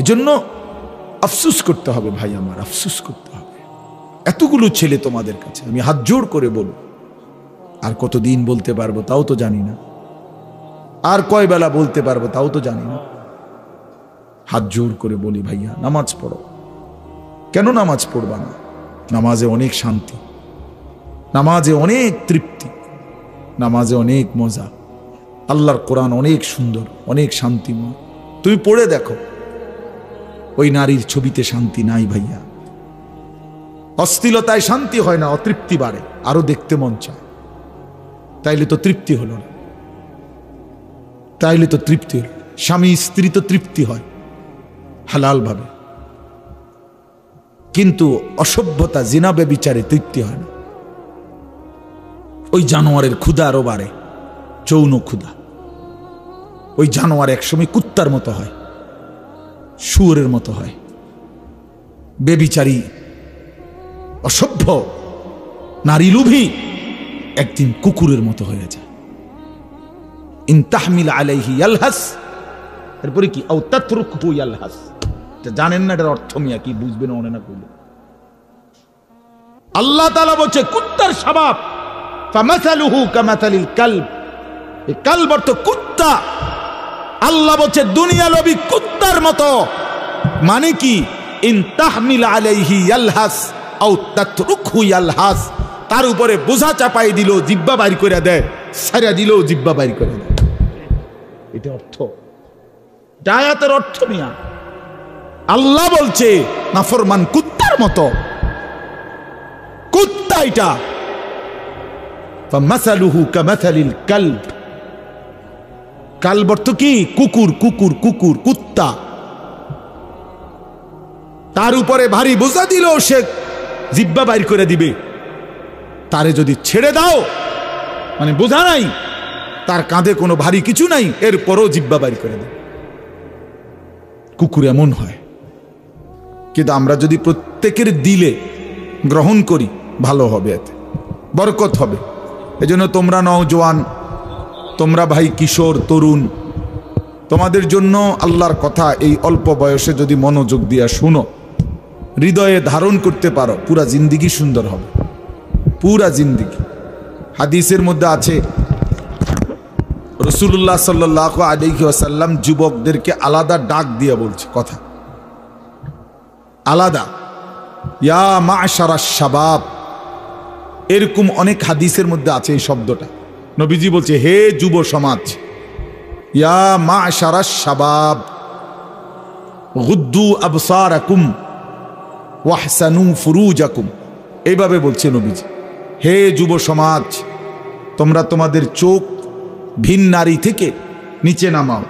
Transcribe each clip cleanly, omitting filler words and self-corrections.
এজন্য আফসোস করতে হবে ভাই আমার, আফসোস করতে হবে। এতগুলো ছেলে তোমাদের কাছে, আমি হাত জোড় করে বলব, আর কতদিন বলতে পারবো তাও তো জানি না, আর কয় বেলা বলতে পারবো তাও তো জানি না। হাত জোড় করে বলি ভাইয়া, নামাজ পড়ো। কেন নামাজ পড়বা না? নামাজে অনেক শান্তি, নামাজে অনেক তৃপ্তি, নামাজে অনেক মজা। আল্লাহর কোরআন অনেক সুন্দর, অনেক শান্তিময়। তুমি পড়ে দেখো, ওই নারীর ছবিতে শান্তি নাই ভাইয়া। অশ্লীলতায় শান্তি হয় না, অতৃপ্তি বাড়ে, আরো দেখতে মন চায়। তাইলে তো তৃপ্তি হলো না, তাইলে তো তৃপ্তি হলো। স্বামী স্ত্রী তো তৃপ্তি হয় হালাল ভাবে, কিন্তু অসভ্যতা জিনা ব্যভিচারে তৃপ্তি হয় না। ওই জানোয়ারের ক্ষুধা আরো বাড়ে, যৌন ক্ষুধা। ওই জানোয়ার একসময় কুত্তার মতো হয়, শুয়োরের মতো হয়। ব্যভিচারী অসভ্য নারী লোভী একদিন কুকুরের মতো হয়ে যায়। ইন তাহমিল আলাইহি ইয়ালহাস, এরপরে কি? আও তাতরুকহু ইয়ালহাস। জানেন না এটার অর্থ মিয়া কি? বুঝবেন মনে না করলে। আল্লাহ তাআলা বলছে কুত্তার স্বভাব, ফামাসালুহু কামাসালিল কালব। এই কালব অর্থ কুত্তা। আল্লাহ বলছে দুনিয়া লোভী কুত্তার মতো। মানে কি? ইন তাহমিল আলাইহি ইয়ালহাস আও তাতরুকহু ইয়ালহাস। তার উপরে বোঝা চাপাই দিল, জিহ্বা বাইর করে দেয়, ছাড়া দিল, জিহ্বা বাইর করে দেয়। এটা অর্থ, আয়াতের অর্থ মিয়া। আল্লাহ বলছে নাফরমান কুত্তার মতো, কুত্তা এটা। ফামাসালুহু কামাসালিল কালব। কালব অর্থ কি? কুকুর, কুকুর, কুকুর, কুত্তা। তার উপরে ভারী বোঝা দিল, সে জিহ্বা বাইর করে দিবে। তারে যদি ছেড়ে দাও, মানে বোঝা নাই, তার কাঁধে কোনো ভারী কিছু নাই, এরপরও জিহ্বা বাইর করে দেবে। কুকুর এমন হয়। কিন্তু আমরা যদি প্রত্যেকের দিলে গ্রহণ করি, ভালো হবে, এতে বরকত হবে। এজন্য তোমরা নওজোয়ান, তোমরা ভাই কিশোর তরুণ, তোমাদের জন্য আল্লাহর কথা এই অল্প বয়সে যদি মনোযোগ দিয়া শুনো, হৃদয়ে ধারণ করতে পারো, পুরা জিন্দিগি সুন্দর হবে, পুরা জিন্দিগি। হাদিসের মধ্যে আছে রাসূলুল্লাহ সাল্লাল্লাহু আলাইহি ওয়াসাল্লাম যুবকদেরকে আলাদা ডাক দিয়ে বলছে কথা, আলাদা, ইয়া মা'শারাশ শাবাব। এরকম অনেক হাদিসের মধ্যে আছে এই শব্দটা। নবীজি বলছে, হে যুব সমাজ, ইয়া মা'শারাশ শাবাব গুদ্দু আবসারাকুম ওয়াহসানু ফুরুজাকুম। এইভাবে বলছে নবীজি, হে যুব সমাজ, তোমরা তোমাদের চোখ ভিন নারী থেকে নিচে নামাও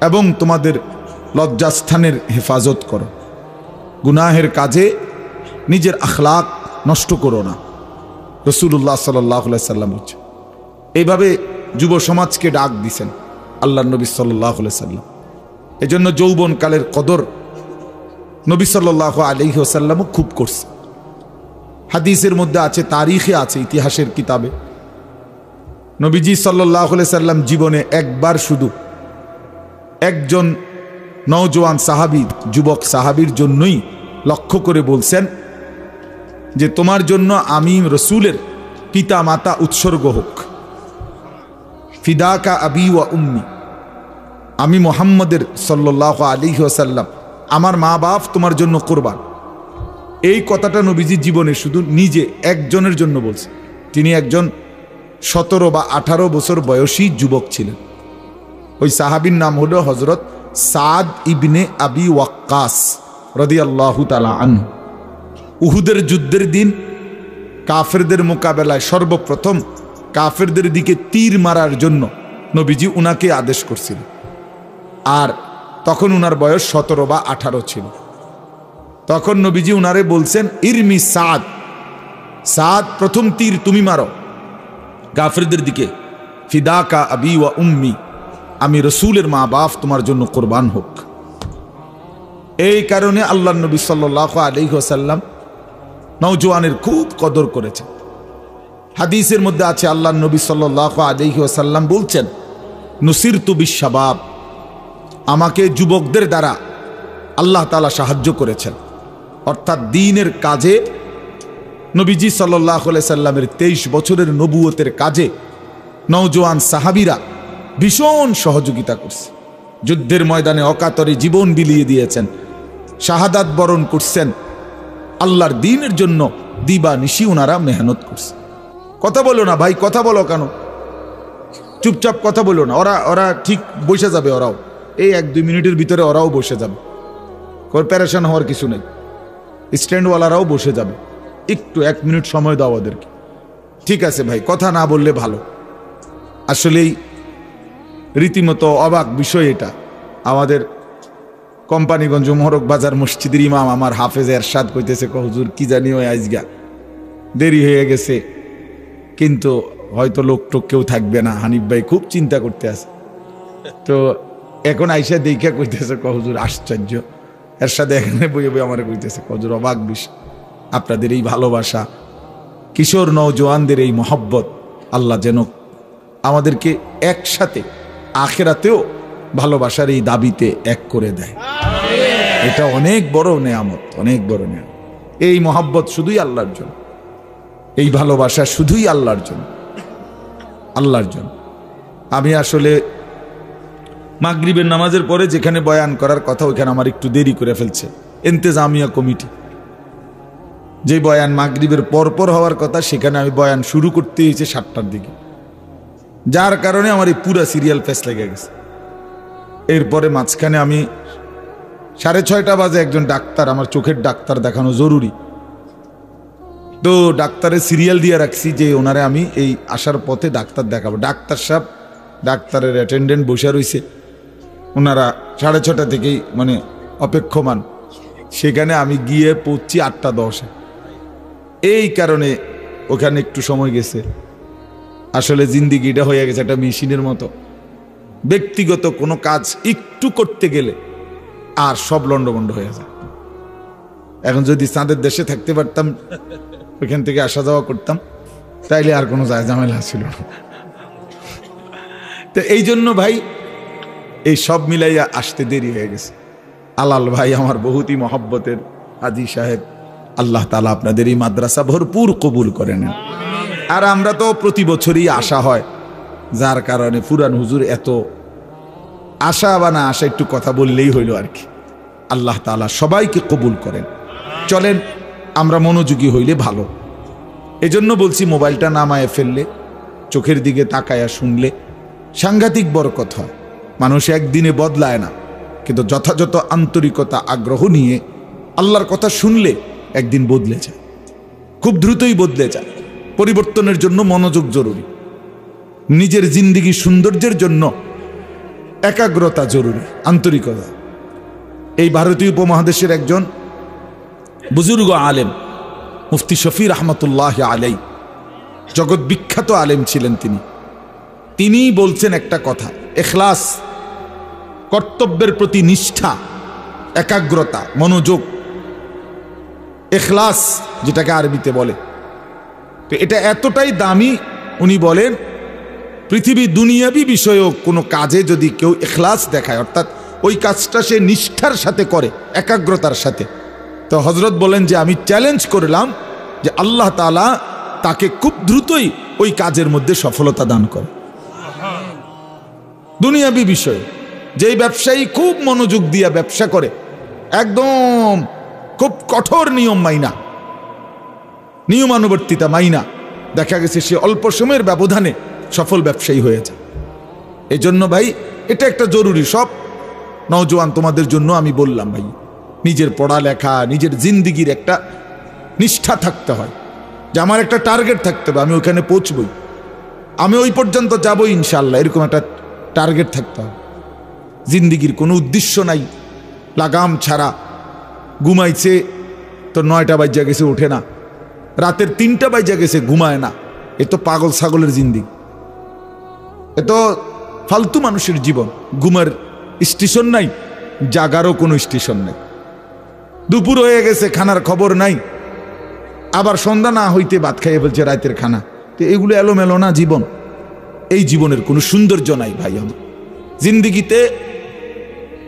এবং তোমাদের লজ্জাস্থানের হেফাজত করো, গুনাহের কাজে নিজের আখলাক নষ্ট করো না। রাসূলুল্লাহ সাল্লাল্লাহু আলাইহি সাল্লাম বলছে, এইভাবে যুব সমাজকে ডাক দিছেন আল্লাহর নবী সাল্লাল্লাহু আলাইহি সাল্লাম। এজন্য যৌবনকালের কদর নবী সাল্লাল্লাহু আলাইহি ওয়াসাল্লামও খুব করছে। হাদিসের মধ্যে আছে, তারিখে আছে, ইতিহাসের কিতাবে, নবীজি সাল্লাল্লাহু আলাইহি সাল্লাম জীবনে একবার শুধু একজন নওজোয়ান সাহাবী, যুবক সাহাবীর জন্যই লক্ষ্য করে বলছেন যে তোমার জন্য আমি রসুলের পিতা মাতা উৎসর্গ হোক, ফিদাকা আবি ওয়া উম্মি। আমি মুহাম্মদের সাল্লাল্লাহু আলাইহি ওয়াসাল্লাম, আমার মা বাপ তোমার জন্য কোরবান। এই কথাটা নবীজি জীবনে শুধু নিজে একজনের জন্য বলছে। তিনি একজন 17 বা 18 বছর বয়সী যুবক ছিলেন। ওই সাহাবীর নাম হলো হযরত সাদ ইবনে আবি ওয়াক্কাস রাদিয়াল্লাহু তাআলা আনহু। উহুদের যুদ্ধের দিন কাফেরদের মোকাবেলায় সর্বপ্রথম কাফেরদের দিকে তীর মারার জন্য নবীজি উনাকে আদেশ করছিলেন। আর তখন উনার বয়স 17 বা 18 ছিল। তখন নবীজি উনারে বলছেন, ইরমি সাদ, সাদ প্রথম তীর তুমি মারো কাফেরদের দিকে, ফিদাকা আবি ওয়া উম্মি, আমি রসুলের মা বাপ তোমার জন্য কোরবান হোক। এই কারণে আল্লাহর নবী সাল্লাল্লাহু আলাইহি ওয়াসাল্লাম নওজোয়ানের খুব কদর করেছেন। হাদিসের মধ্যে আছে আল্লাহর নবী সাল্লাল্লাহু আলাইহি ওয়াসাল্লাম বলছেন, নুসিরতু বিশ শাবাব, আমাকে যুবকদের দ্বারা আল্লাহ তাআলা সাহায্য করেছেন। অর্থাৎ দ্বীনের কাজে নবীজি সাল্লাল্লাহু আলাইহি সাল্লামের 23 বছরের নবুয়তের কাজে নওজোয়ান সাহাবীরা ভীষণ সহযোগিতা করছে। যুদ্ধের ময়দানে অকাতরে জীবন বিলিয়ে দিয়েছেন, শাহাদাত বরণ করছেন। আল্লাহর দ্বীনের জন্য দিবা নিশি ওনারা মেহনত করছে। কথা বলো না ভাই, কথা বলো কেন? চুপচাপ কথা বলো না। ওরা ঠিক বসে যাবে, ওরাও এই 1-2 মিনিটের ভিতরে ওরাও বসে যাবে। প্যারেশান হওয়ার কিছু নেই, স্ট্যান্ডওয়ালারাও বসে যাবে। একটু 1 মিনিট সময় দাও ওদেরকে। ঠিক আছে ভাই, কথা না বললে ভালো। আসলেই রীতিমতো অবাক বিষয় এটা। আমাদের কোম্পানিগঞ্জ মোহরক বাজার মসজিদের ইমাম আমার হাফেজ এরশাদ কইতেছে, হুজুর কি জানি ওই আজগা দেরি হয়ে গেছে, কিন্তু হয়তো লোক টোক কেউ থাকবে না। হানিফ ভাই খুব চিন্তা করতে আছে। তো এখন আইসা দেখা কইতেছে, হুজুর আশ্চর্য। এরশাদ এখানে বইয়ে বই আমার কইতেছে, হুজুর অবাক বিষয়, আপনাদের এই ভালোবাসা, কিশোর নওজোয়ানদের এই মহব্বত, আল্লাহ যেন আমাদেরকে একসাথে আখিরাতেও ভালোবাসার এই দাবিতে এক করে দেয়। এটা অনেক বড় নেয়ামত, অনেক বড় নেয়ামত। এই মহব্বত শুধুই আল্লাহর জন্য, এই ভালোবাসা শুধুই আল্লাহর জন্য, আল্লাহর জন্য। আমি আসলে মাগরিবের নামাজের পরে যেখানে বয়ান করার কথা ওইখানে আমার একটু দেরি করে ফেলছে ইন্তেজামিয়া কমিটি। যে বয়ান মাগরিবের পরপর হওয়ার কথা সেখানে আমি বয়ান শুরু করতে হয়েছে 7টার দিকে, যার কারণে আমার এই পুরা সিরিয়াল ফেস লেগে গেছে। এরপরে মাঝখানে আমি 6:30 বাজে একজন ডাক্তার, আমার চোখের ডাক্তার দেখানো জরুরি, তো ডাক্তারের সিরিয়াল দিয়ে রাখছি যে ওনারে আমি এই আসার পথে ডাক্তার দেখাবো। ডাক্তার সাহেব, ডাক্তারের অ্যাটেন্ডেন্ট বসে রয়েছে, ওনারা 6:30 থেকেই মানে অপেক্ষমান। সেখানে আমি গিয়ে পৌঁছি 8:10। এই কারণে ওখানে একটু সময় গেছে। আসলে জিন্দিগিটা হয়ে গেছে একটা মেশিনের মতো। ব্যক্তিগত কোনো কাজ একটু করতে গেলে আর সব লন্ডভন্ড হয়ে যায়। এখন যদি চাঁদের দেশে থাকতে পারতাম, ওইখান থেকে আসা যাওয়া করতাম, তাইলে আর কোনো ঝামেলা ছিল না। তো এই জন্য ভাই এই সব মিলাইয়া আসতে দেরি হয়ে গেছে। আলাল ভাই আমার বহুতই মহব্বতের হাজী সাহেব, আল্লাহ তাআলা আপনাদের এই মাদ্রাসা ভরপুর কবুল করে নেন। আর আমরা তো প্রতি বছরই আসা হয়, যার কারণে পুরান হুজুর এত আশা বা না আশা একটু কথা বললেই হইল আর কি। আল্লাহ তাআলা সবাইকে কবুল করেন। চলেন আমরা মনোযোগী হইলে ভালো। এজন্য বলছি মোবাইলটা নামায় ফেললে, চোখের দিকে তাকায়া শুনলে সাংঘাতিক বরকত হয়। মানুষ একদিনে বদলায় না, কিন্তু যথাযথ আন্তরিকতা আগ্রহ নিয়ে আল্লাহর কথা শুনলে একদিন বদলে যায়, খুব দ্রুতই বদলে যায়। পরিবর্তনের জন্য মনোযোগ জরুরি, নিজের জিন্দেগি সৌন্দর্যের জন্য একাগ্রতা জরুরি, আন্তরিকতা। এই ভারতীয় উপমহাদেশের একজন বুজুর্গ আলেম মুফতি শফি রহমতুল্লাহ আলাই, জগৎ বিখ্যাত আলেম ছিলেন তিনি বলছেন একটা কথা, ইখলাস, কর্তব্যের প্রতি নিষ্ঠা, একাগ্রতা, মনোযোগ, ইখলাস যেটাকে আরবিতে বলে। তো এটা এতটাই দামি, উনি বলেন পৃথিবী দুনিয়াবি বিষয়ক কোনো কাজে যদি কেউ ইখলাস দেখায়, অর্থাৎ ওই কাজটা সে নিষ্ঠার সাথে করে, একাগ্রতার সাথে, তো হযরত বলেন যে আমি চ্যালেঞ্জ করলাম যে আল্লাহ তাআলা তাকে খুব দ্রুতই ওই কাজের মধ্যে সফলতা দান করে। দুনিয়াবি বিষয়, যেই ব্যবসায়ী খুব মনোযোগ দিয়ে ব্যবসা করে, একদম খুব কঠোর নিয়ম মাইনা, নিয়মানুবর্তিতা মাইনা, দেখা গেছে সে অল্প সময়ের ব্যবধানে সফল ব্যবসায়ী হয়ে যায়। এই জন্য ভাই এটা একটা জরুরি, সব নওজোয়ান তোমাদের জন্য আমি বললাম ভাই, নিজের পড়ালেখা, নিজের জিন্দিগির একটা নিষ্ঠা থাকতে হয়, যে আমার একটা টার্গেট থাকতে হবে, আমি ওখানে পৌঁছবই, আমি ওই পর্যন্ত যাবই ইনশাআল্লাহ, এরকম একটা টার্গেট থাকতে হবে। জিন্দিগির কোনো উদ্দেশ্য নাই, লাগাম ছাড়া ঘুমাইছে তো 9টা বাজে গেছে ওঠে না, রাতের 3টা বাজে গেছে ঘুমায় না, এ তো পাগল ছাগলের জিন্দিগি, এ তো ফালতু মানুষের জীবন। ঘুমের স্টেশন নাই, জাগারও কোনো স্টেশন নাই। দুপুর হয়ে গেছে, খানার খবর নাই, আবার সন্ধ্যা না হইতে ভাত খাইয়ে ফেলছে রাতের খানা। তো এগুলো এলোমেলো না জীবন? এই জীবনের কোনো সৌন্দর্য নাই ভাই। আমার জিন্দিগিতে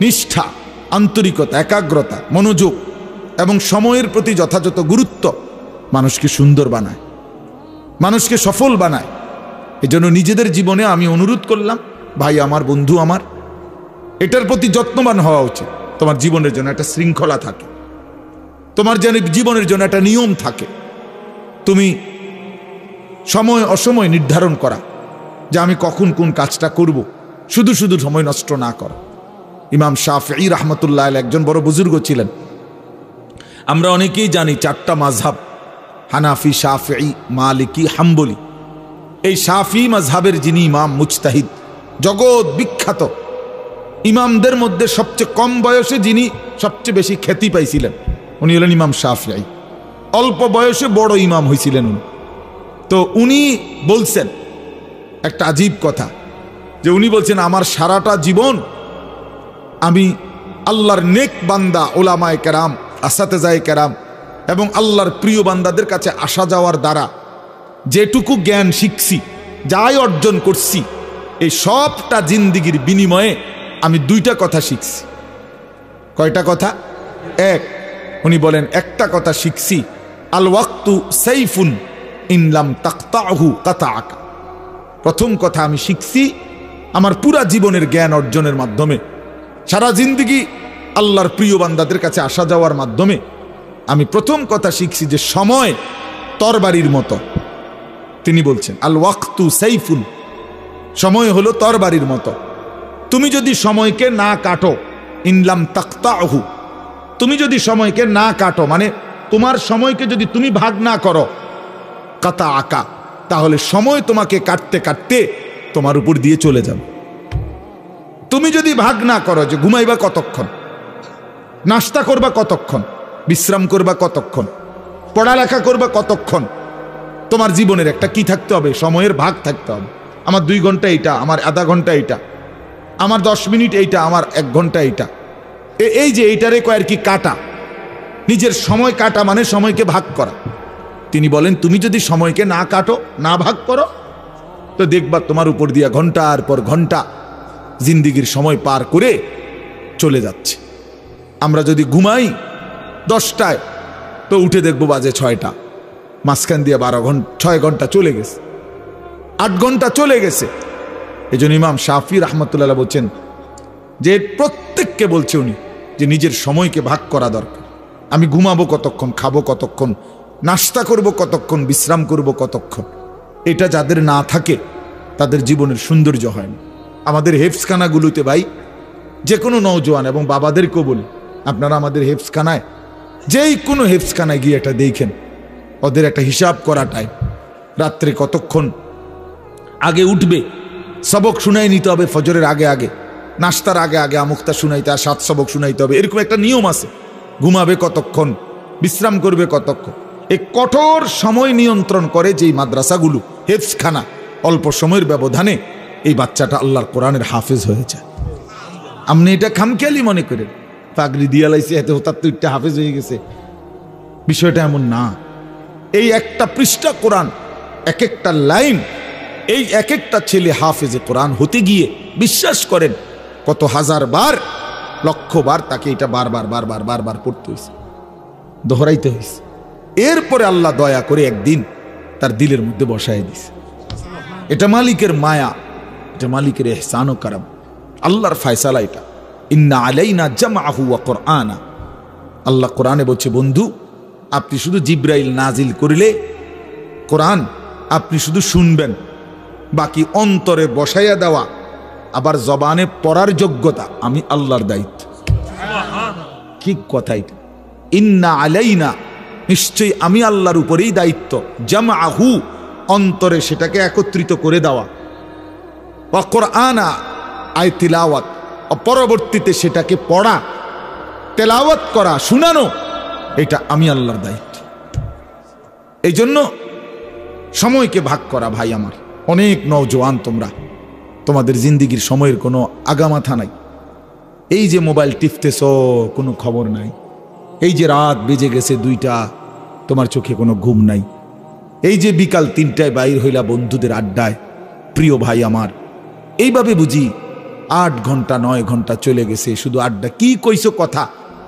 নিষ্ঠা, আন্তরিকতা, একাগ্রতা, মনোযোগ এবং সময়ের প্রতি যথাযথ গুরুত্ব মানুষকে সুন্দর বানায়, মানুষকে সফল বানায়। এজন্য নিজেদের জীবনে আমি অনুরোধ করলাম, ভাই আমার, বন্ধু আমার, এটার প্রতি যত্নবান হওয়া উচিত। তোমার জীবনের জন্য একটা শৃঙ্খলা থাকে, তোমার যেন জীবনের জন্য একটা নিয়ম থাকে। তুমি সময় অসময় নির্ধারণ করা যে আমি কখন কোন কাজটা করব, শুধু শুধু সময় নষ্ট না করা। ইমাম শাফিঈ রাহমাতুল্লাহ আলাইহি একজন বড় বুজুর্গ ছিলেন। আমরা অনেকেই জানি 4টা মাযহাব, হানাফি, শাফিঈ, মালিকি, হাম্বলি। এই শাফিঈ মাযহাবের যিনি ইমাম মুজতাহিদ, জগৎ বিখ্যাত ইমামদের মধ্যে সবচেয়ে কম বয়সে যিনি সবচেয়ে বেশি খ্যাতি পাইছিলেন, উনি হলেন ইমাম শাফিঈ। অল্প বয়সে বড় ইমাম হয়েছিলেন উনি। তো উনি বলছেন একটা আজীব কথা, যে উনি বলছেন আমার সারাটা জীবন আমি আল্লাহর নেক বান্দা, ওলামায়ে কেরাম, আসাতেজায়ে কেরাম এবং আল্লাহর প্রিয় বান্দাদের কাছে আসা যাওয়ার দ্বারা যেটুকু জ্ঞান শিখছি, যাই অর্জন করছি, এই সবটা জিন্দিগির বিনিময়ে আমি 2টা কথা শিখছি। কয়টা কথা? এক, উনি বলেন একটা কথা শিখছি, আল ওয়াক্তু সাইফুন ইনলাম তাকতাহু কাতাআকা। প্রথম কথা আমি শিখছি আমার পুরা জীবনের জ্ঞান অর্জনের মাধ্যমে, সারা জিন্দিগি আল্লাহর প্রিয় বান্দাদের কাছে আসা যাওয়ার মাধ্যমে আমি প্রথম কথা শিখছি যে সময় তরবারির মতো। তিনি বলছেন আল ওয়াক্তু সাইফুন, সময় হলো তরবারির মতো। তুমি যদি সময়কে না কাটো, ইনলাম তাকতাহু, তুমি যদি সময়কে না কাটো, মানে তোমার সময়কে যদি তুমি ভাগ না করো, কাতা আকা, তাহলে সময় তোমাকে কাটতে কাটতে তোমার উপর দিয়ে চলে যাবে। তুমি যদি ভাগ না করো যে ঘুমাইবা কতক্ষণ, নাস্তা করবা কতক্ষণ, বিশ্রাম করবা কতক্ষণ, পড়ালেখা করবা কতক্ষণ, তোমার জীবনের একটা কি থাকতে হবে, সময়ের ভাগ থাকতে হবে। আমার 2 ঘন্টা এইটা, আমার আধা ঘন্টা এইটা, আমার 10 মিনিট এইটা, আমার 1 ঘন্টা এইটা। এই যে এইটারে কয় আর কি কাটা, নিজের সময় কাটা মানে সময়কে ভাগ করা। তিনি বলেন তুমি যদি সময়কে না কাটো, না ভাগ করো, তো দেখবা তোমার উপর দিয়া ঘন্টার পর ঘন্টা জিন্দিগির সময় পার করে চলে যাচ্ছে। আমরা যদি ঘুমাই 10টায়, তো উঠে দেখবো বাজে 6টা, মাঝখান দিয়ে 12 ঘন্টা, 6 ঘন্টা চলে গেছে, 8 ঘন্টা চলে গেছে। এই জন্য ইমাম শাফিঈ রাহমাতুল্লাহ বলছেন যে প্রত্যেককে বলছে উনি যে নিজের সময়কে ভাগ করা দরকার। আমি ঘুমাবো কতক্ষণ, খাবো কতক্ষণ, নাস্তা করব কতক্ষণ, বিশ্রাম করব কতক্ষণ, এটা যাদের না থাকে তাদের জীবনের সৌন্দর্য হয় না। আমাদের হেফজখানাগুলোতে ভাই, যে কোনো নওজোয়ান এবং বাবাদেরকেও বলি, আপনারা আমাদের হেফজখানায়, যেই কোনো হেফজখানায় গিয়ে এটা দেখেন, ওদের একটা হিসাব করা টাইম, রাত্রে কতক্ষণ আগে উঠবে, সবক শুনাই নিতে হবে ফজরের আগে আগে, নাস্তার আগে আগে আমুক্তা শুনাইতে, আর 7 সবক শুনাইতে হবে, এরকম একটা নিয়ম আছে। ঘুমাবে কতক্ষণ, বিশ্রাম করবে কতক্ষণ, এই কঠোর সময় নিয়ন্ত্রণ করে যেই মাদ্রাসাগুলো, হেফজখানা, অল্প সময়ের ব্যবধানে এই বাচ্চাটা আল্লাহর কোরআনের হাফেজ হয়ে যায়। আপনি এটা খামখেয়ালি মনে করেন, পাগড়ি দিয়া লাইছে এতে হঠাৎ তো একটা হাফেজ হয়ে গেছে, বিষয়টা এমন না। এই একটা পৃষ্ঠা কোরআন, এক একটা লাইন, এই এক একটা ছেলে হাফেজে কোরআন হতে গিয়ে বিশ্বাস করেন কত হাজার বার, লক্ষ বার তাকে এটা বারবার বারবার বারবার পড়তে হয়েছে, দোহরাইতে হয়েছে। এরপরে আল্লাহ দয়া করে একদিন তার দিলের মধ্যে বসায় দিছে। এটা মালিকের মায়া, এটা মালিকের ইহসান ও কারাম, আল্লাহর ফয়সালা এটা। ইন্না আলাইনা জামআহু ওয়া কুরআনা, আল্লাহ কোরআনে বলছে বন্ধু, আপনি শুধু জিব্রাইল নাজিল করলে কোরআন আপনি শুধু শুনবেন, বাকি অন্তরে বসাইয়া দেওয়া আবার জবানে পড়ার যোগ্যতা আমি আল্লাহর দায়িত্ব। কি কথা এটা? ইন্না আলাইনা, নিশ্চয়ই আমি আল্লাহর উপরেই দায়িত্ব, জামআহু, অন্তরে সেটাকে একত্রিত করে দেওয়া, ওয়া কুরআনা, আয় তিলাওয়াত, পরবর্তীতে সেটাকে পড়া, তেলাওয়াত করা, শোনানো, এটা আমি আল্লাহর দায়িত্ব। এই জন্য সময়কে ভাগ করা। ভাই আমার, অনেক নওজোয়ান তোমরা, তোমাদের জিন্দিগির সময়ের কোনো আগামাথা নাই। এই যে মোবাইল টিপতেছ, কোনো খবর নাই। এই যে রাত বেজে গেছে 2টা, তোমার চোখে কোনো ঘুম নাই। এই যে বিকাল 3টায় বাইর হইলা বন্ধুদের আড্ডায়, প্রিয় ভাই আমার, এইভাবে বুঝি 8 ঘন্টা 9 ঘন্টা চলে গেছে, শুধু আড্ডা। কি কইছো কথা?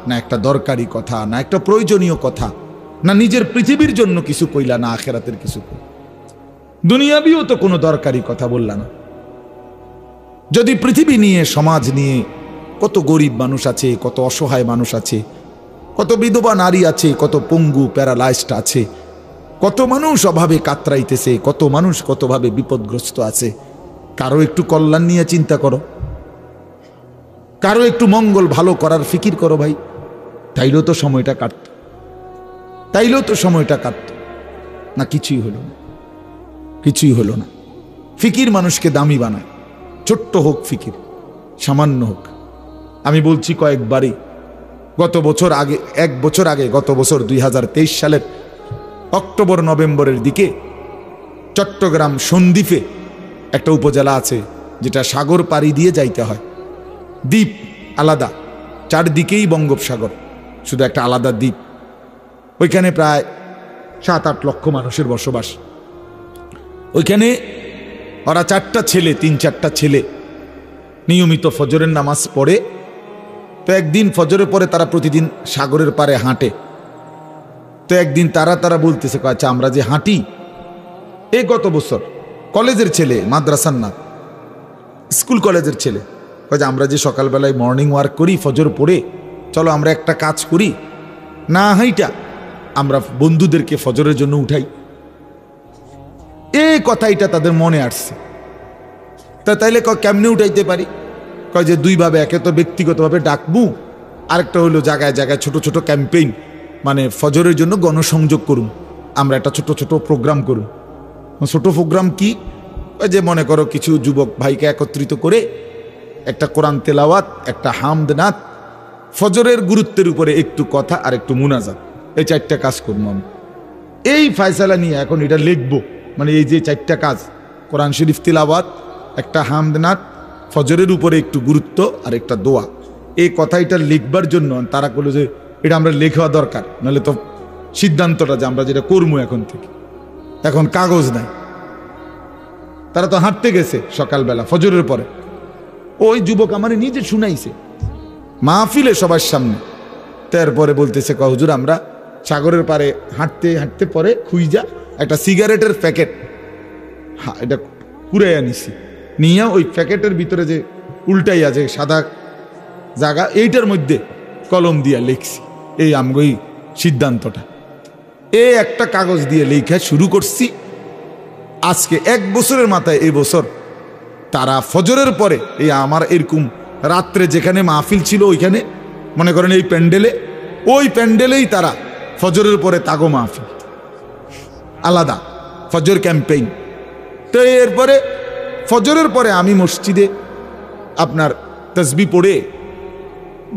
না একটা দরকারি কথা, না একটা প্রয়োজনীয় কথা, না নিজের পৃথিবীর জন্য কিছু কইলা, না আখেরাতের কিছু কইলা। দুনিয়াবিও তো কোনো দরকারি কথা বললা না। যদি পৃথিবী নিয়ে, সমাজ নিয়ে, কত গরিব মানুষ আছে, কত অসহায় মানুষ আছে, কত বিধবা নারী আছে, কত পঙ্গু প্যারালাইজড আছে, কত মানুষ অভাবে কাতরাইতেছে, কত মানুষ কতভাবে বিপদগ্রস্ত আছে, কারো একটু কল্যাণ নিয়ে চিন্তা করো, কারো একটু মঙ্গল ভালো করার ফিকির করো ভাই। তাইলেও তো সময়টা কাটত, তাইলেও তো সময়টা কাটত না। কিছুই হলো না, কিছুই হলো না। ফিকির মানুষকে দামি বানায়, ছোট্ট হোক ফিকির, সামান্য হোক। আমি বলছি কয়েকবারই, গত বছর আগে, 1 বছর আগে, গত বছর 2023 সালের অক্টোবর নভেম্বরের দিকে চট্টগ্রাম সন্দ্বীপে একটা উপজেলা আছে যেটা সাগর পাড়ি দিয়ে যাইতে হয়। দ্বীপ আলাদা, চারদিকেই বঙ্গোপসাগর, শুধু একটা আলাদা দ্বীপ। ওইখানে প্রায় 7-8 লক্ষ মানুষের বসবাস। ওইখানে ওরা 4টা ছেলে, 3-4টা ছেলে নিয়মিত ফজরের নামাজ পড়ে। তো একদিন ফজরের পরে তারা প্রতিদিন সাগরের পাড়ে হাঁটে। তো একদিন তারা বলতেছে, আচ্ছা আমরা যে হাঁটি, এই গত বছর কলেজের ছেলে, মাদ্রাসার না, স্কুল কলেজের ছেলে, আমরা যে সকালবেলায় মর্নিং ওয়ার্ক করি ফজর পড়ে, চলো আমরা একটা কাজ করি, না হাইটা আমরা বন্ধুদেরকে ফজরের জন্য উঠাই। এই কথাইটা তাদের মনে আসছে। তা তাইলে কেমনে উঠাইতে পারি? যে 2 ভাবে, একে তো ব্যক্তিগতভাবে ডাকবো, আরেকটা হলো জায়গায় জায়গায় ছোট ছোট ক্যাম্পেইন, মানে ফজরের জন্য গণসংযোগ করুন, আমরা একটা ছোট ছোট প্রোগ্রাম করুন। ছোট প্রোগ্রাম কি? যে মনে করো কিছু যুবক ভাইকে একত্রিত করে একটা কোরআন তেলাওয়াত, একটা হামদ নাত, ফজরের গুরুত্বের উপরে একটু কথা, আর একটু মুনাজাত, এই 4টা কাজ করবো আমি। এই ফায়সালা নিয়ে এখন এটা লিখবো, মানে এই যে 4টা কাজ, কোরআন শরীফ তিলাওয়াত, একটা হামদ নাত, ফজরের উপরে একটু গুরুত্ব, আর একটা দোয়া। এই কথাটা লিখবার জন্য তারা বললো যে এটা আমরা লেখা দরকার, নাহলে তো সিদ্ধান্তটা যে আমরা যেটা করবো এখন থেকে, এখন কাগজ নাই। তারা তো হাঁটতে গেছে সকালবেলা ফজরের পরে। ওই যুবক আমার নিজে শুনাইছে মাহফিলে সবার সামনে। তারপরে বলতেছে, হুজুর আমরা সাগরের পারে হাঁটতে হাঁটতে পরে খুইজা একটা সিগারেটের প্যাকেট, হ্যাঁ এটা কুড়াইয়া নিছি, নিয়ে ওই প্যাকেটের ভিতরে যে উল্টাই আছে সাদা জায়গা, এইটার মধ্যে কলম দিয়া লিখছি এই আমগই সিদ্ধান্তটা। এই একটা কাগজ দিয়ে লেখা শুরু করছি। আজকে 1 বছরের মাথায়, এই বছর তারা ফজরের পরে, এই আমার এরকম রাত্রে যেখানে মাহফিল ছিল ওইখানে, মনে করেন এই প্যান্ডেলে, ওই প্যান্ডেলেই তারা ফজরের পরে তাগো মাহফিল, আলাদা ফজর ক্যাম্পেইন। তো এরপরে ফজরের পরে আমি মসজিদে আপনার তসবি পড়ে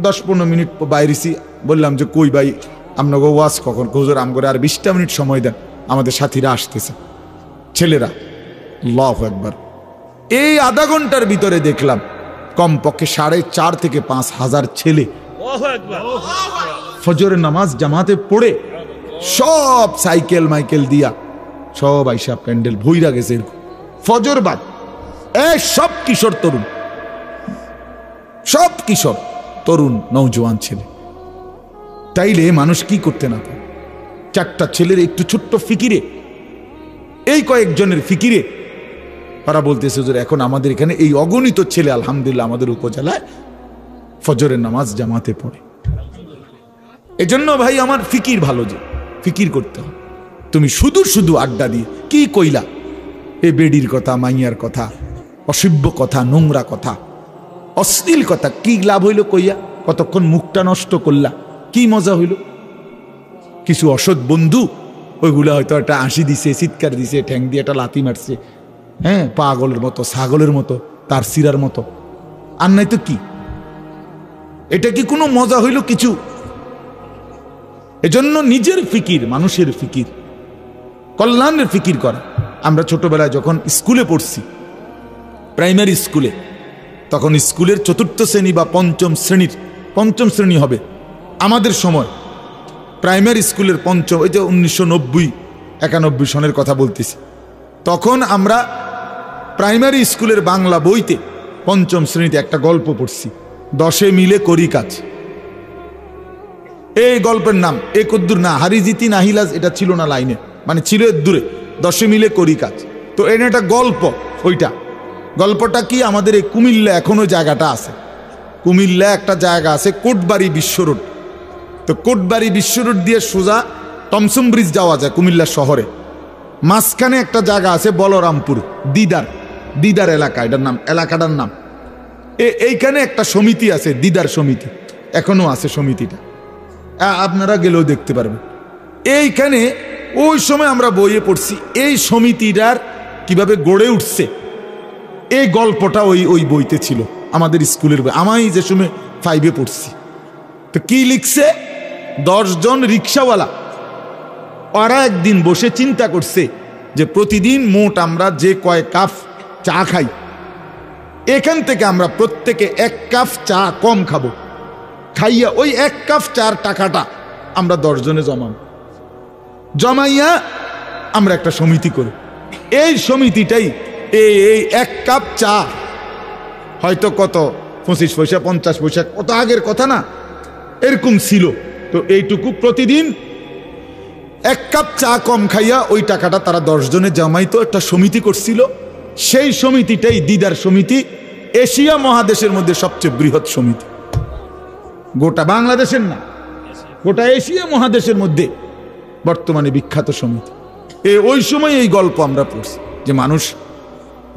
10-15 মিনিট বাইরেছি। বললাম যে কই ভাই আপনাকে ওয়াজ কখন? হুজুর আমগরে আর 20টা মিনিট সময় দেন, আমাদের সাথীরা আসতেছে, ছেলেরা। আল্লাহু আকবার। এই আধা ঘন্টার ভিতরে দেখলাম কমপক্ষে 4.5 থেকে 5 হাজার ছেলে ফজরের নামাজ জামাতে পড়ে, সব সাইকেল মাইকেল দিয়া সব আইসা প্যান্ডেল ভইরা গেছে। ফজর বাদ সব কিশোর তরুণ, সব কিশোর তরুণ নওজোয়ান ছেলে। তাইলে মানুষ কি করতে না পারে? 4টা ছেলের একটু ছোট্ট ফিকিরে, এই কয়েকজনের ফিকিরে তারা বলতেছে যে এখন আমাদের এখানে এই অগণিত ছেলে আলহামদুলিল্লাহ আমাদের উপজেলায় ফজরের নামাজ জামাতে পড়ে। এজন্য ভাই আমার ফিকির ভালো, যে ফিকির করতে হবে। তুমি শুধু শুধু আড্ডা দিয়ে কি কইলা, এ বেডির কথা, মাইয়ার কথা, অসভ্য কথা, নোংরা কথা, অশ্লীল কথা, কি লাভ হইল কইয়া? কতক্ষণ মুখটা নষ্ট করলা, কি মজা হইল? কিছু অসৎ বন্ধু ওইগুলা হয়তো একটা হাসি দিছে, চিৎকার দিছে, ঠ্যাং দিয়ে একটা লাথি মারছে, হ্যাঁ পাগলের মতো, ছাগলের মতো, তার সিরার মতো, আর নাই তো কি? এটা কি কোনো মজা হইল কিছু? এজন্য নিজের ফিকির, মানুষের ফিকির, কল্যাণের ফিকির করা। আমরা ছোটবেলায় যখন স্কুলে পড়ছি, প্রাইমারি স্কুলে, তখন স্কুলের 4র্থ শ্রেণী বা 5ম শ্রেণী হবে আমাদের সময়। প্রাইমারি স্কুলের 5ম, ওই যে 1990-91 সনের কথা বলতেছি, তখন আমরা প্রাইমারি স্কুলের বাংলা বইতে পঞ্চম শ্রেণীতে একটা গল্প পড়ছি, 10 মিলে করি কাজ। এই গল্পের নাম একদ্দুর না হারিজিতি নাহিলাজ, এটা ছিল না লাইনে, মানে ছিল দূরে, 10 মিলে করি কাজ। তো এটা একটা গল্প। ওইটা গল্পটা কি, আমাদের এই কুমিল্লা এখনো জায়গাটা আছে, কুমিল্লা একটা জায়গা আছে কোটবাড়ি বিশ্ব রোড। তো কোটবাড়ি বিশ্ব রোড দিয়ে সোজা টমসম ব্রিজ যাওয়া যায় কুমিল্লা শহরে। মাঝখানে একটা জায়গা আছে বলরামপুর, দিদার এলাকা, এটার নাম, এলাকাটার নাম। এইখানে একটা সমিতি আছে, দিদার সমিতি, এখনো আছে সমিতিটা, আপনারা গেলেও দেখতে পারবেন। এইখানে ওই সময় আমরা বইয়ে পড়ছি এই সমিতিটার কিভাবে গড়ে উঠছে, এই গল্পটা ওই বইতে ছিল আমাদের স্কুলের বই, আমি যে সময় 5-এ পড়ছি। তো কি লিখছে, 10 জন রিক্সাওয়ালা, ওরা একদিন বসে চিন্তা করছে যে প্রতিদিন মোট আমরা যে কয় কাপ চা খাই, এখান থেকে আমরা প্রত্যেকে 1 কাপ চা কম খাবো, খাইয়া ওই 1 কাপ চার টাকাটা আমরা 10 জনে জমাইয়া আমরা একটা সমিতি করি। এই সমিতিটাই এই 1 কাপ চা হয়তো কত 25 পয়সা 50 পয়সা, কত আগের কথা না, এরকম ছিল। তো এইটুকু প্রতিদিন 1 কাপ চা কম খাইয়া ওই টাকাটা তারা 10 জনে জমাইতো, একটা সমিতি করছিল। সেই সমিতিটাই দিদার সমিতি, এশিয়া মহাদেশের মধ্যে সবচেয়ে বৃহৎ সমিতি, গোটা বাংলাদেশের না, গোটা এশিয়া মহাদেশের মধ্যে বর্তমানে বিখ্যাত সমিতি। ওই সময় এই গল্প আমরা পড়ছি যে মানুষ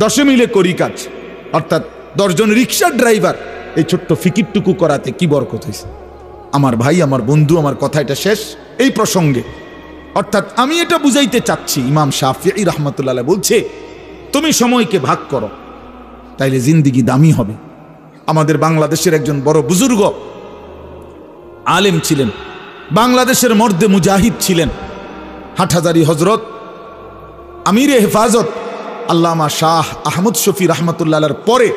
10 মিলে করি কাজ, অর্থাৎ 10 জন রিক্সার ড্রাইভার এই ছোট্ট ফিকিরটুকু করাতে কি বরকত হয়েছে। আমার ভাই, আমার বন্ধু, আমার কথা এটা শেষ এই প্রসঙ্গে। অর্থাৎ আমি এটা বুঝাইতে চাচ্ছি, ইমাম শাফিঈ রাহমাতুল্লাহ বলছে তুমি সময়কে ভাগ করো, তাইলে জিন্দিগি দামি হবে। আমাদের বাংলাদেশের একজন বড় বুজুর্গ আলেম ছিলেন, বাংলাদেশের মর্দে মুজাহিদ ছিলেন, হাটহাজারী হজরত আমিরে হেফাজত আল্লামা শাহ আহমদ শফি রাহমাতুল্লাহর পরে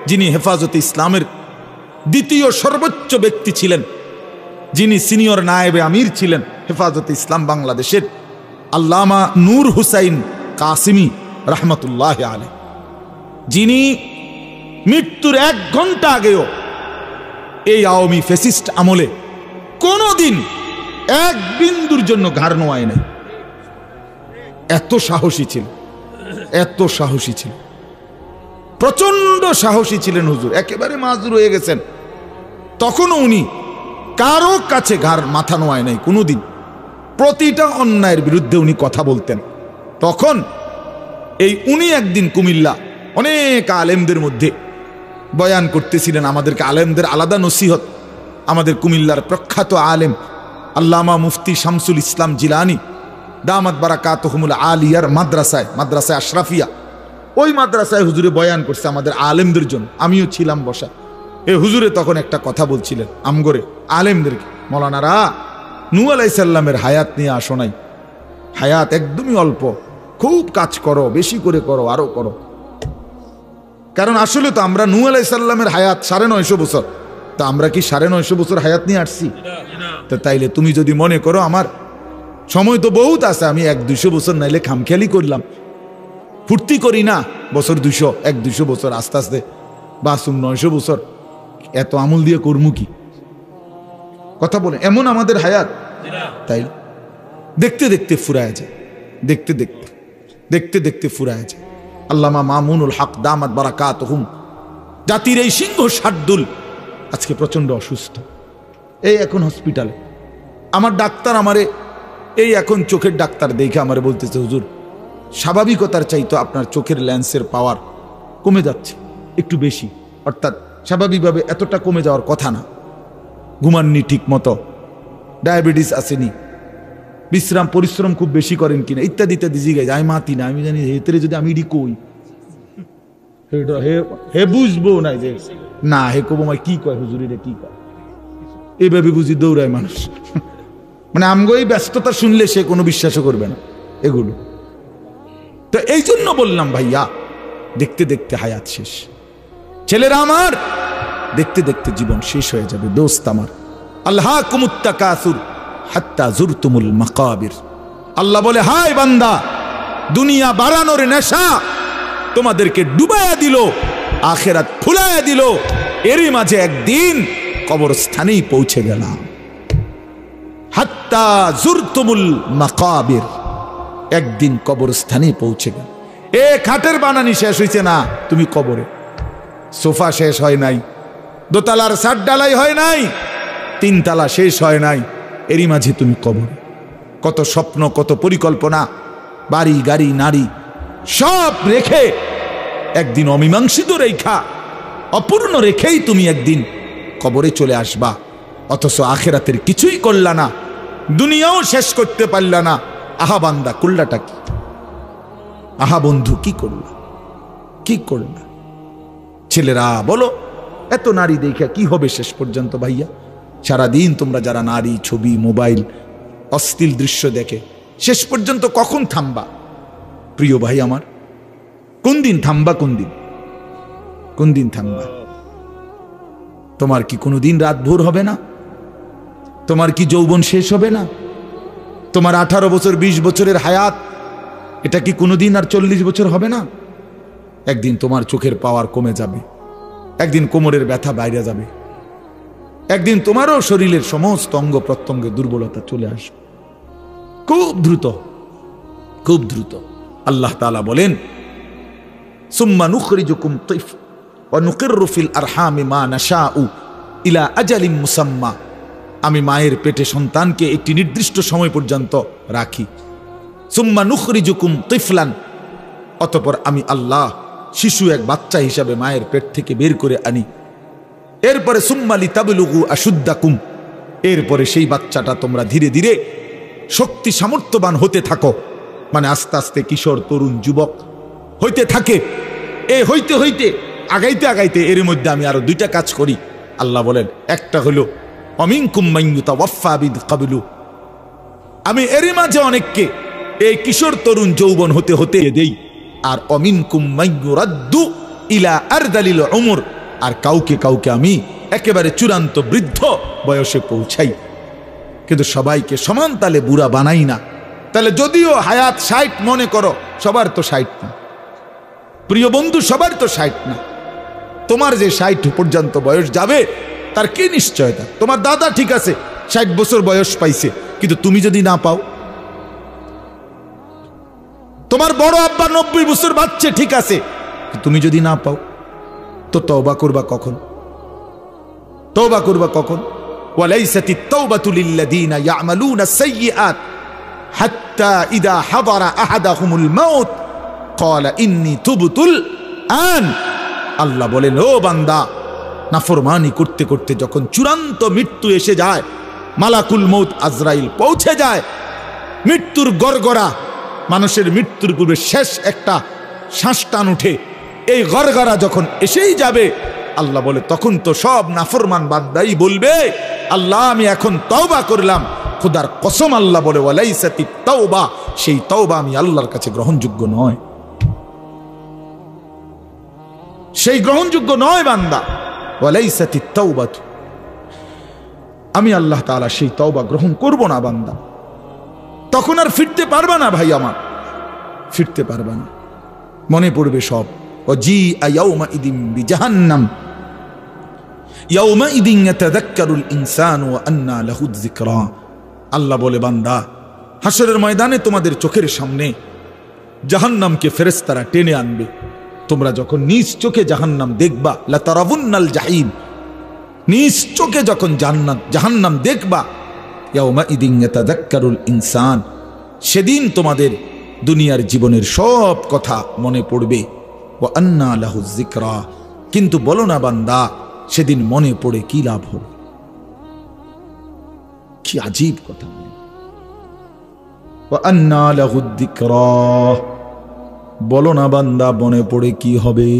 যিনি হেফাজতে ইসলামের দ্বিতীয় সর্বোচ্চ ব্যক্তি ছিলেন, যিনি সিনিয়র নায়েবে আমির ছিলেন হেফাজতে ইসলাম বাংলাদেশের, আল্লামা নূর হুসাইন কাসিমি রাহমাতুল্লাহ আলাইহি, যিনি মৃত্যুর 1 ঘন্টা আগেও এই আওয়ামী ফ্যাসিস্ট আমলে কোনোদিন 1 বিন্দুর জন্য ঘাড় নোয়ায় নাই। এত সাহসী ছিল, এত সাহসী ছিল, প্রচন্ড সাহসী ছিলেন হুজুর, একেবারে মাজুর হয়ে গেছেন। তখনও উনি কারো কাছে ঘাড় মাথা নোয়ায় নাই কোনোদিন, প্রতিটা অন্যায়ের বিরুদ্ধে উনি কথা বলতেন। তখন উনি একদিন কুমিল্লা অনেক আলেমদের মধ্যে বয়ান করতেছিলেন, আমাদেরকে আলেমদের আলাদা নসিহত। আমাদের কুমিল্লার প্রখ্যাত আলেম আল্লামা মুফতি শামসুল ইসলাম জিলানী দামাত বারাকাতুহুমুল আলিয়ার মাদ্রাসায় আশরাফিয়া, ওই মাদ্রাসায় হুজুরে বয়ান করছে আমাদের আলেমদের জন্য, আমিও ছিলাম বসা। হুজুরে তখন একটা কথা বলছিলেন আমগরে আলেমদেরকে, মৌলানারা নূহ আলাইহিস সালামের হায়াত নিয়ে আসো নাই, হায়াত একদমই অল্প, খুব কাজ করো, বেশি করে করো, আরো করো। কারণ আসলে তো আমরা নূহ আলাইহিস সালামের হায়াত 950 বছর, তা আমরা কি 950 বছর হায়াত নিয়ে আসছি? তো তাইলে তুমি যদি মনে করো আমার সময় তো বহুত আছে, আমি 100-200 বছর নাইলে খামখেয়ালি করলাম, ফুর্তি করি না, বছর 200 100-200 বছর আস্তে আস্তে বাসুম 900 বছর, এত আমল দিয়ে করমু কি? কথা বলে এমন আমাদের হায়াত, তাই দেখতে দেখতে ফুরায় যায়, দেখতে দেখতে ফুরায় যায়। আল্লামা মামুনুল হক দামাত বারাকাতুহুম, জাতির এই সিংহ শার্দুল আজকে প্রচন্ড অসুস্থ, এই এখন হসপিটালে। আমার ডাক্তার আমারে এই এখন চোখের ডাক্তার দেখে আমারে বলতেছে, হুজুর স্বাভাবিকতার চাইতো আপনার চোখের লেন্সের পাওয়ার কমে যাচ্ছে একটু বেশি, অর্থাৎ স্বাভাবিকভাবে এতটা কমে যাওয়ার কথা না, ঘুমাননি ঠিক মতো, ডায়াবেটিস আসেনি, বিশ্রাম পরিশ্রম খুব বেশি করেন কিনা, ইত্যাদি ইত্যাদি জিজ্ঞাসা। আমি মাতি না, আমি জানি হেতরে যদি আমি ইডি কই হে বুঝবো না যে না, হে কব কি কয় হুজুর, এটা কি কয়, এইভাবে বুঝি দৌড়ায় মানুষ। মানে আমগো এই ব্যস্ততা শুনলে সে কোনো বিশ্বাসও করবে না এগুলো। তো এই জন্য বললাম ভাইয়া, দেখতে দেখতে হায়াত শেষ, ছেলেরা আমার, দেখতে দেখতে জীবন শেষ হয়ে যাবে। দোস্ত আমার, আল্লাহকুমুত তাকাসুর হাত্তা জুরতুমুল মাকাবির, আল্লাহ বলে হায় বান্দা, দুনিয়া বাড়ানোর নেশা তোমাদেরকে ডুবাইয়া দিল, আখিরাত ফুলায়া দিল। এরই মাঝে একদিন কবরস্থানেই পৌঁছে গেলাম। হাত্তা জুরতুমুল মাকাবির, একদিন কবরস্থানে পৌঁছে গেল। এ খাটের বানানি শেষ হয়েছে না, তুমি কবরে। সোফা শেষ হয় নাই, দোতলার ছাদ ঢালাই হয় নাই, তিনতলা শেষ হয় নাই, এরই মাঝে তুমি কবরে। কত স্বপ্ন, কত পরিকল্পনা, বাড়ি গাড়ি নারী সব রেখে একদিন অমীমাংসিত রেখা, অপূর্ণ রেখেই তুমি একদিন কবরে চলে আসবা। অথচ আখিরাতের কিছুই করলা না, দুনিয়াও শেষ করতে পারলা না। আহা বান্দা, করলাটা কি? আহা বন্ধু, কি করলা? কি করলা? ছেলেরা বলো, এত নারী দেখা কি হবে শেষ পর্যন্ত? ভাইয়া, সারাদিন তোমরা যারা নারী, ছবি, মোবাইল, অশ্লীল দৃশ্য দেখে, শেষ পর্যন্ত কখন থামবা? প্রিয় ভাই আমার, কোন দিন থামবা? কোন দিন থামবা? তোমার কি কোনোদিন রাত ভোর হবে না? তোমার কি যৌবন শেষ হবে না? তোমার 18 বছর 20 বছরের হায়াত, এটা কি কোনোদিন আর 40 বছর হবে না? একদিন তোমার চোখের পাওয়ার কমে যাবে, একদিন কোমরের ব্যথা বাইরে যাবে, একদিন তোমারও শরীরের সমস্ত অঙ্গ প্রত্যঙ্গে দুর্বলতা চলে আসবে। খুব দ্রুত, খুব দ্রুত। আল্লাহ তাআলা বলেন, সুম্মা নুখরিজুকুম তিফ ওয়া নুকিররু ফিল আরহামি মা নাশাউ ইলা আজালিম মুসাম্মা। আমি মায়ের পেটে সন্তানকে একটি নির্দিষ্ট সময় পর্যন্ত রাখি। সুম্মা নুখরিজুকুম তিফলান, অতঃপর আমি আল্লাহ শিশু এক বাচ্চা হিসাবে মায়ের পেট থেকে বের করে আনি। এরপরে সুম্মা লিতাবলুগু আশুদ্দাকুম, এরপরে সেই বাচ্চাটা তোমরা ধীরে ধীরে শক্তি সামর্থ্যবান হতে থাকো, মানে আস্তে আস্তে কিশোর, তরুণ, যুবক হইতে থাকে। এ হইতে হইতে আগাইতে আগাইতে এর মধ্যে আমি আরো 2টা কাজ করি। আল্লাহ বলেন, একটা হলো অমিনকুম মান ইউতাওয়াফফা বিল, আমি এর মাঝে অনেককে এই কিশোর, তরুণ, যৌবন হতে হতে দেই। আর অমিনকুম মান ইউরাদ্দু ইলা আরদালিল উমর, আর কাউকে কাউকে আমি একেবারে চূড়ান্ত বৃদ্ধ বয়সে পৌঁছাই। কিন্তু সবাইকে সমান তালে বুড়া বানাই না। তাহলে যদিও হায়াত 60 মনে করো, সবার তো 60 না প্রিয় বন্ধু, সবার তো 60 না। তোমার যে 60 পর্যন্ত বয়স যাবে তার কি নিশ্চয়তা? তোমার দাদা ঠিক আছে 60 বছর বয়স পাইছে, কিন্তু তুমি যদি না পাও। তোমার বড় আব্বা 90 বছর বাচ্চা ঠিক আছে, তুমি যদি না পাও, তো তওবা করবা কখন? তওবা করবা কখন? ওয়ালাইসাতিত তাওবাতু লিল্লাযিনা ইয়ামালুনা সাইয়্যাত হাত্তা ইযা হাদারা আহাদাহুমুল মাউত ক্বালা ইন্নী তুবতুল আন। আল্লাহ বলেন, ও বান্দা, নাফরমানি করতে করতে যখন চূড়ান্ত মৃত্যু এসে যায়, মালাকুল মউত আজরাইল পৌঁছে যায়, মৃত্যুর গড়গড়া, মানুষের মৃত্যুর পূর্বে শেষ একটা শ্বাস টান উঠে, এই গড়গড়া যখন এসেই যাবে, আল্লাহ বলে তখন তো সব নাফরমান বান্দাই বলবে, আল্লাহ আমি এখন তওবা করলাম। খোদার কসম, আল্লাহ বলে, ওয়ালাইসাতিত তাওবা, সেই তওবা আমি আল্লাহর কাছে গ্রহণযোগ্য নয়, সেই গ্রহণযোগ্য নয় বান্দা। ওয়ালাইসাতিত তাওবাতু, আমি আল্লাহ তাআলা সেই তওবা গ্রহণ করব না বান্দা। তখন আর ফিরতে পারবা না ভাই আমার, ফিরতে পারবা না, মনে পড়বে সব। ওয়াজিআ ইয়াউমাইদিন বিজাহান্নাম ইয়াউমাইদিন ইয়াতাযাক্কারুল ইনসানু ওয়া আন্না লাহু যিকরা। আল্লাহ বলে, বান্দা, হাসরের ময়দানে তোমাদের চোখের সামনে জাহান্নামকে ফেরেশতারা টেনে আনবে। তোমরা যখন নিজ চোখে জাহান্নাম দেখবা, লা তারাবুন্নাল জাহিম, নিজ চোখে যখন জাহান্নাম দেখবা, ইয়াউমাইদিন ইয়াতাযাক্কারুল ইনসান, সেদিন তোমাদের দুনিয়ার জীবনের সব কথা মনে পড়বে। ওয়া আন্না লাহু যিকরা, কিন্তু বলো না বান্দা, সেদিন মনে পড়ে কি লাভ হবে? কি আজীব কথা! ওয়া আন্না লাহু যিকরা, বলো না বান্দা, মনে পড়ে কি হবে?